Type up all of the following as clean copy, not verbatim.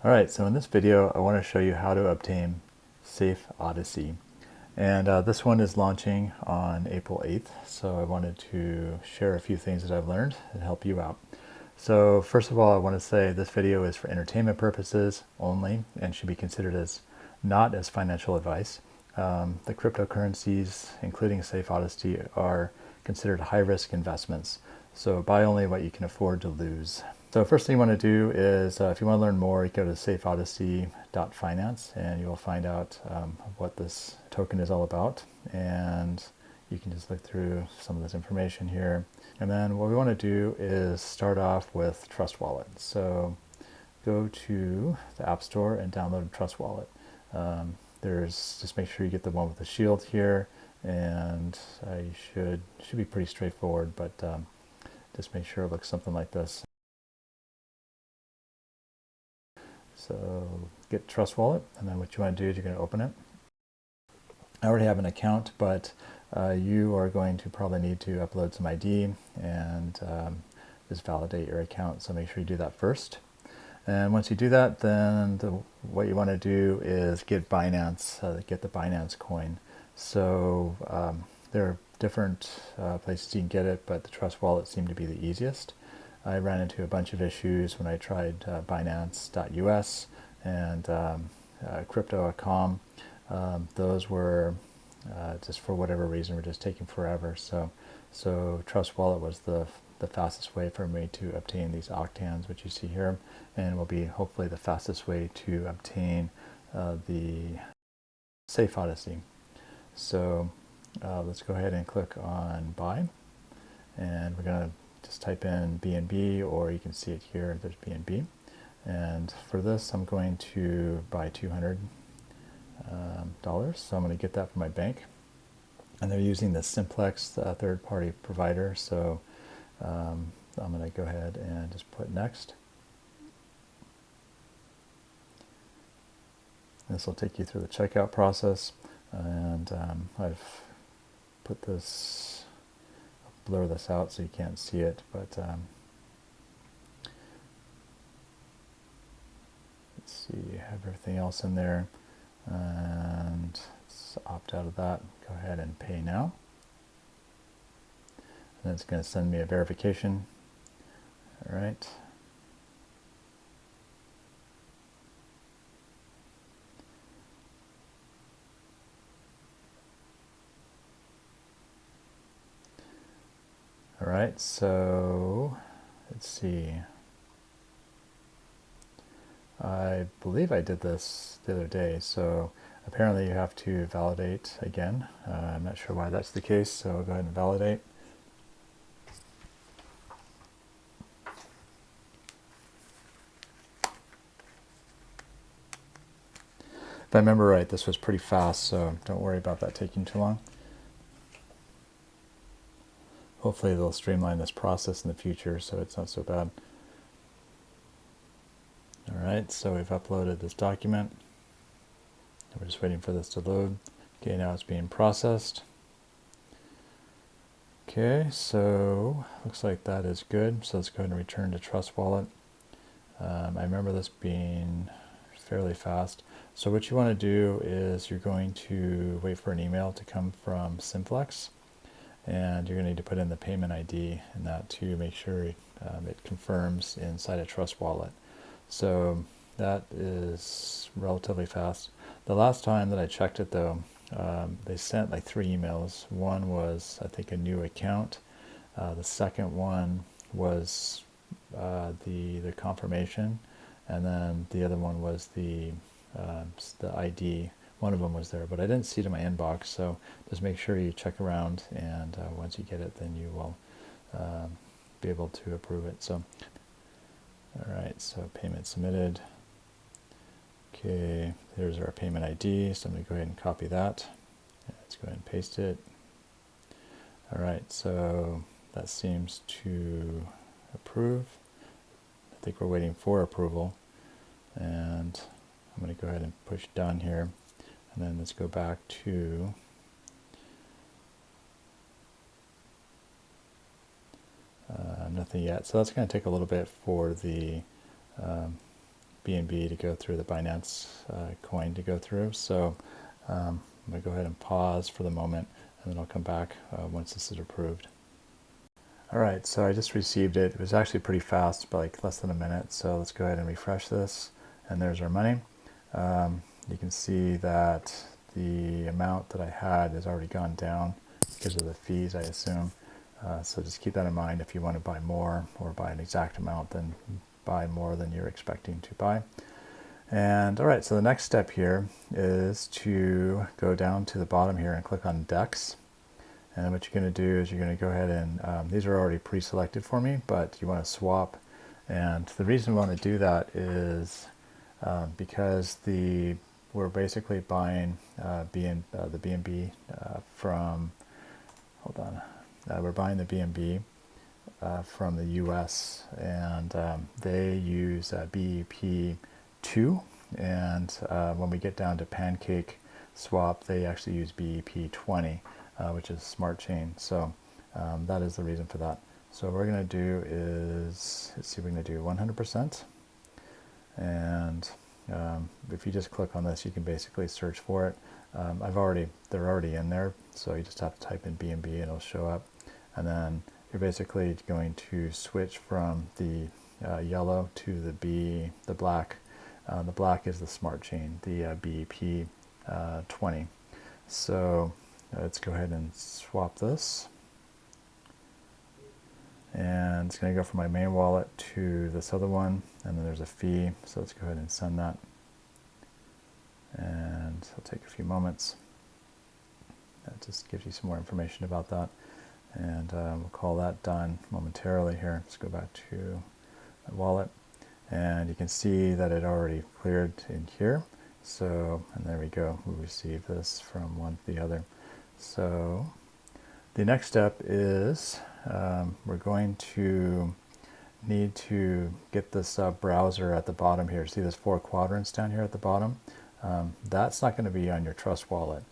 Alright, so in this video I want to show you how to obtain Safe Odyssey. And this one is launching on April 8th, so I wanted to share a few things that I've learned and help you out. So first of all, I want to say this video is for entertainment purposes only and should be considered as not as financial advice. The cryptocurrencies, including Safe Odyssey, are considered high-risk investments. So buy only what you can afford to lose. So first thing you want to do is, if you want to learn more, you go to SafeOdyssey.finance and you'll find out what this token is all about. And you can just look through some of this information here. And then what we want to do is start off with Trust Wallet. So go to the App Store and download Trust Wallet. Just make sure you get the one with the shield here, and you should be pretty straightforward, but just make sure it looks something like this. So get Trust Wallet, and then what you want to do is you're going to open it. I already have an account, but you are going to probably need to upload some ID and just validate your account, so make sure you do that first. And once you do that, then what you want to do is get Binance, get the Binance coin. So there are different places you can get it, but the Trust Wallet seemed to be the easiest. I ran into a bunch of issues when I tried Binance.us and Crypto.com. Those were just for whatever reason were just taking forever. So Trust Wallet was the fastest way for me to obtain these octans, which you see here, and will be hopefully the fastest way to obtain the Safe Odyssey. So let's go ahead and click on buy, and we're going to just type in BNB, or you can see it here, there's BNB. And for this, I'm going to buy $200. So I'm going to get that from my bank. And they're using the Simplex third-party provider, so I'm going to go ahead and just put next. This will take you through the checkout process, and I've put this, blur this out so you can't see it, but let's see, have everything else in there, and let's opt out of that. Go ahead and pay now. And it's going to send me a verification. All right. All right, so let's see. I believe I did this the other day, so apparently you have to validate again. I'm not sure why that's the case, so I'll go ahead and validate. If I remember right, this was pretty fast, so don't worry about that taking too long. Hopefully they'll streamline this process in the future so it's not so bad. Alright, so we've uploaded this document. We're just waiting for this to load. Okay, now it's being processed. Okay, so looks like that is good. So let's go ahead and return to Trust Wallet. I remember this being fairly fast. So what you want to do is you're going to wait for an email to come from Simplex, and you're going to need to put in the payment ID in that to make sure it confirms inside a Trust Wallet. So that is relatively fast. The last time that I checked it though, they sent like 3 emails. One was, I think, a new account. The second one was the confirmation, and then the other one was the ID. One of them was there, but I didn't see it in my inbox, so just make sure you check around, and once you get it, then you will be able to approve it. So, all right, so payment submitted. Okay, there's our payment ID, so I'm going to go ahead and copy that. Let's go ahead and paste it. All right, so that seems to approve. I think we're waiting for approval, and I'm going to go ahead and push done here, and then let's go back to nothing yet. So that's going to take a little bit for the BNB to go through, the Binance coin to go through. So I'm going to go ahead and pause for the moment, and then I'll come back once this is approved. All right, so I just received it. It was actually pretty fast, like less than a minute. So let's go ahead and refresh this, and there's our money. You can see that the amount that I had has already gone down because of the fees, I assume. So just keep that in mind. If you want to buy more or buy an exact amount, then buy more than you're expecting to buy. And all right, so the next step here is to go down to the bottom here and click on DEX. And what you're going to do is you're going to go ahead and, these are already pre-selected for me, but you want to swap. And the reason we want to do that is because we're basically buying the BNB from, hold on, we're buying the BNB from the US, and they use BEP2, and when we get down to Pancake Swap, they actually use BEP20, which is SmartChain. So that is the reason for that. So what we're going to do is, let's see, we're going to do 100%, and if you just click on this, you can basically search for it. They're already in there, so you just have to type in BNB and it'll show up. And then you're basically going to switch from the yellow to the black. The black is the SmartChain, the BEP20. So let's go ahead and swap this. And it's going to go from my main wallet to this other one, and then there's a fee, so let's go ahead and send that. And it'll take a few moments. That just gives you some more information about that. And we'll call that done momentarily here. Let's go back to my wallet. And you can see that it already cleared in here. So, and there we go. We received this from one to the other. So the next step is we're going to need to get this browser at the bottom here. See there's 4 quadrants down here at the bottom? That's not going to be on your Trust wallet.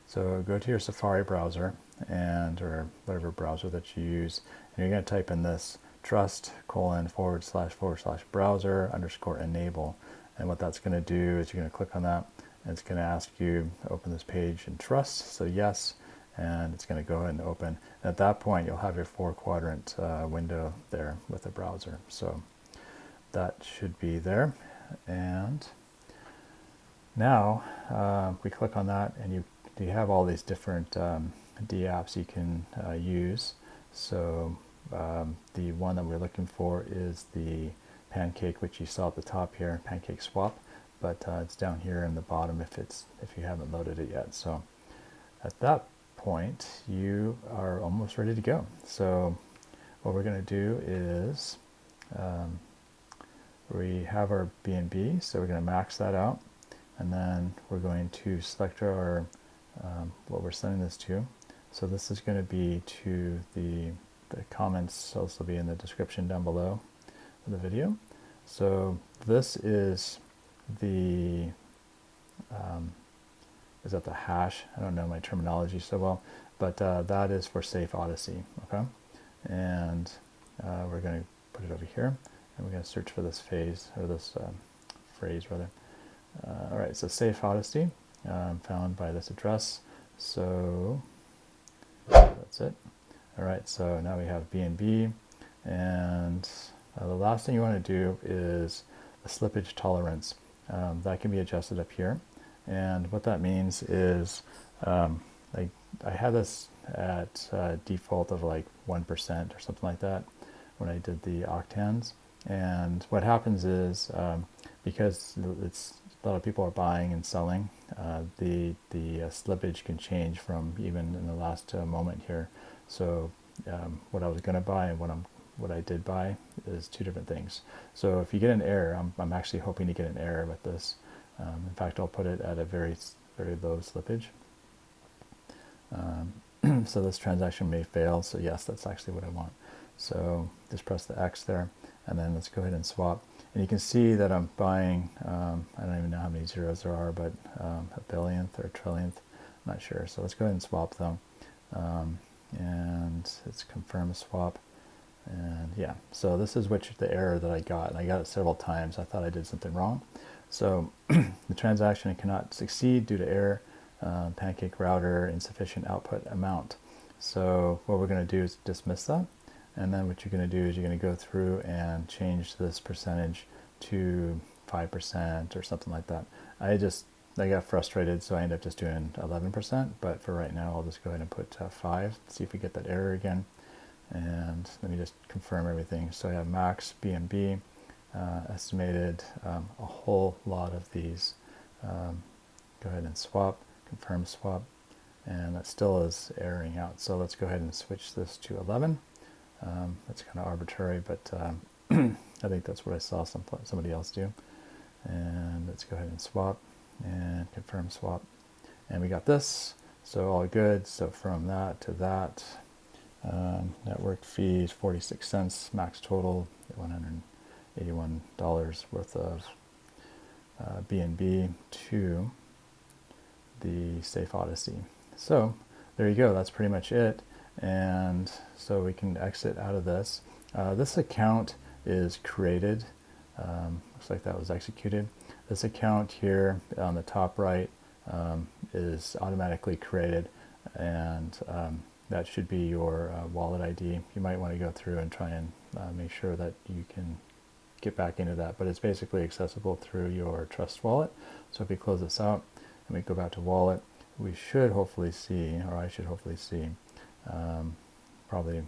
So go to your Safari browser, or whatever browser that you use, and you're going to type in this trust://browser_enable. And what that's going to do is you're going to click on that, and it's going to ask you to open this page in Trust. So yes, and it's going to go ahead and open. And at that point, you'll have your 4-quadrant window there with the browser. So that should be there. And now we click on that, and you have all these different dApps you can use. So the one that we're looking for is the Pancake, which you saw at the top here, Pancake Swap, but it's down here in the bottom if you haven't loaded it yet. So at that point, you are almost ready to go. So what we're going to do is we have our BNB, so we're going to max that out, and then we're going to select our what we're sending this to. So this is going to be to the comments, also be in the description down below of the video. So this is the is that the hash? I don't know my terminology so well, but that is for Safe Odyssey. Okay, and we're going to put it over here, and we're going to search for this phase, or this phrase rather. All right, so Safe Odyssey found by this address. So that's it. All right, so now we have BNB, and the last thing you want to do is the slippage tolerance. That can be adjusted up here, and what that means is I had this at default of like 1% or something like that when I did the octans. And what happens is because a lot of people are buying and selling, the slippage can change from even in the last moment here. So what I was going to buy and what I did buy is 2 different things. So if you get an error, I'm actually hoping to get an error with this. In fact, I'll put it at a very, very low slippage. So this transaction may fail. So yes, that's actually what I want. So just press the X there, and then let's go ahead and swap. And you can see that I'm buying, I don't even know how many zeros there are, but a billionth or a trillionth, I'm not sure. So let's go ahead and swap them. And let's confirm a swap. And yeah, so this is the error that I got, and I got it several times. I thought I did something wrong. So the transaction cannot succeed due to error, Pancake router, insufficient output amount. So what we're going to do is dismiss that, and then what you're going to do is you're going to go through and change this percentage to 5% or something like that. I got frustrated, so I ended up just doing 11%, but for right now I'll just go ahead and put 5, see if we get that error again. And let me just confirm everything. So I have max BNB, estimated a whole lot of these. Go ahead and swap, confirm swap, and that still is erroring out. So let's go ahead and switch this to 11. That's kind of arbitrary, but I think that's what I saw somebody else do. And let's go ahead and swap and confirm swap. And we got this, so all good. So from that to that, network fees 46 cents, max total $181 worth of BNB to the Safe Odyssey. So there you go, that's pretty much it. And so we can exit out of this. This account is created, looks like that was executed. This account here on the top right is automatically created, and that should be your wallet ID. You might want to go through and try and make sure that you can get back into that, but it's basically accessible through your Trust wallet. So if we close this out and we go back to wallet, we should hopefully see, or I should hopefully see, probably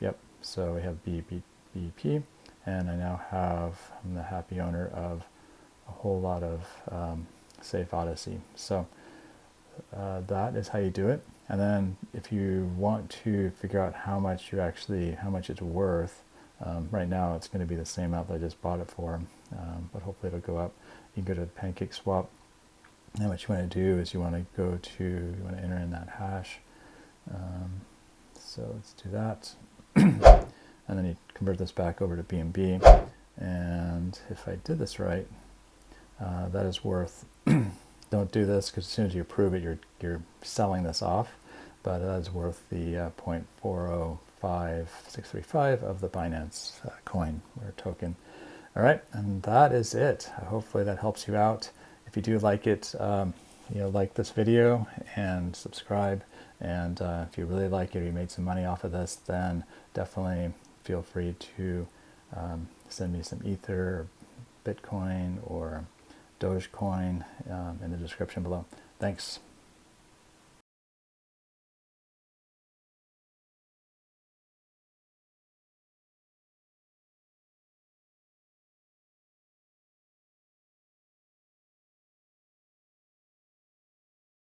yep, so we have BP, and I now I'm the happy owner of a whole lot of Safe Odyssey. So that is how you do it. And then if you want to figure out how much it's worth, right now it's going to be the same amount that I just bought it for, but hopefully it'll go up. You can go to Pancake Swap, and what you want to do is you want to enter in that hash. So let's do that. And then you convert this back over to BNB. And if I did this right, that is worth, don't do this because as soon as you approve it, you're selling this off, but that is worth the 0.405635 of the Binance coin or token. All right, and that is it. Hopefully that helps you out. If you do like it, like this video and subscribe. And if you really like it, or you made some money off of this, then definitely feel free to send me some Ether, or Bitcoin, or Dogecoin in the description below. Thanks.